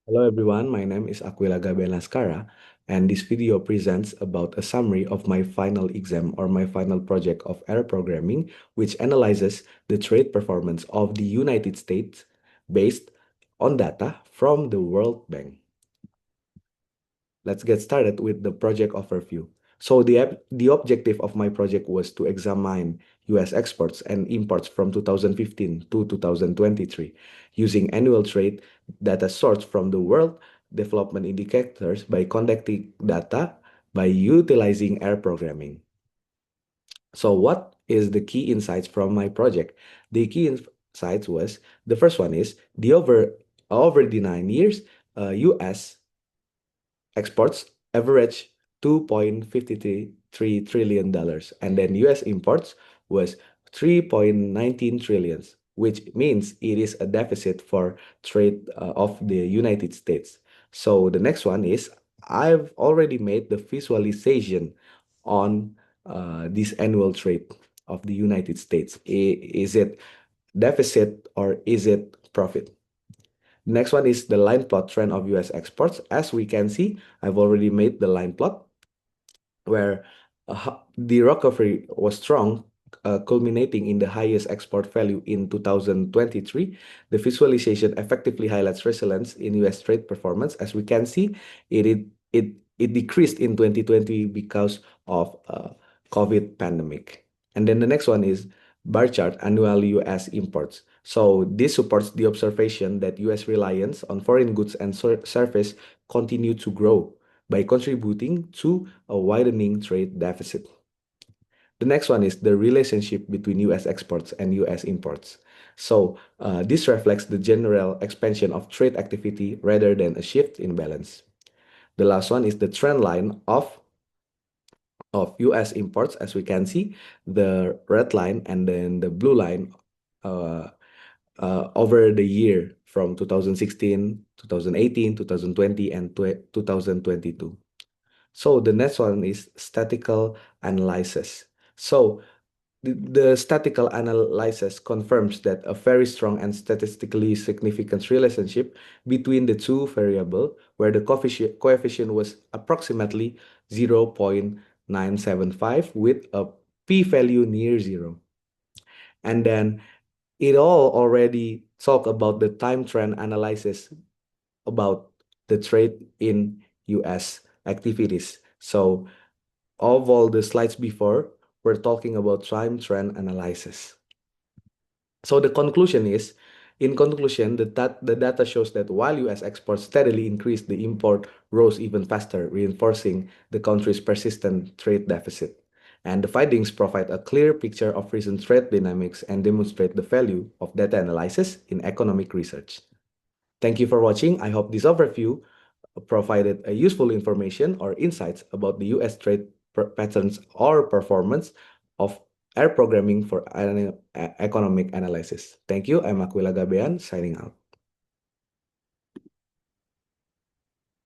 Hello everyone, my name is Aquila Gabelascara, and this video presents about a summary of my final exam or my final project of air programming, which analyzes the trade performance of the United States based on data from the World Bank. Let's get started with the project overview. So the objective of my project was to examine US exports and imports from 2015 to 2023 using annual trade data sourced from the World Development Indicators by conducting data by utilizing air programming. So what is the key insights from my project? The key insights was the first one is the over the 9 years, US exports average $2.53 trillion, and then US imports was 3.19 trillions, which means it is a deficit for trade of the United States. So the next one is I've already made the visualization on this annual trade of the United States. Is it deficit or is it profit? Next one is the line plot trend of US exports. As we can see, I've already made the line plot where the recovery was strong, culminating in the highest export value in 2023. The visualization effectively highlights resilience in US trade performance. As we can see, it decreased in 2020 because of COVID pandemic. And then the next one is bar chart annual US imports. So this supports the observation that US reliance on foreign goods and service continue to grow by contributing to a widening trade deficit. The next one is the relationship between US exports and US imports. So this reflects the general expansion of trade activity rather than a shift in balance. The last one is the trend line of US imports. As we can see, the red line and then the blue line uh, over the year from 2016, 2018, 2020, and 2022. So the next one is statistical analysis. So the statistical analysis confirms that a very strong and statistically significant relationship between the two variables, where the coefficient was approximately 0.975 with a p-value near zero. And then it all already talk about the time trend analysis about the trade in US activities. So of all the slides before, we're talking about time trend analysis. So the conclusion is, in conclusion, the data shows that while US exports steadily increased, the import rose even faster, reinforcing the country's persistent trade deficit. And the findings provide a clear picture of recent trade dynamics and demonstrate the value of data analysis in economic research. Thank you for watching. I hope this overview provided a useful information or insights about the US trade patterns or performance of air programming for economic analysis. Thank you. I'm Aquila Gabean, signing out.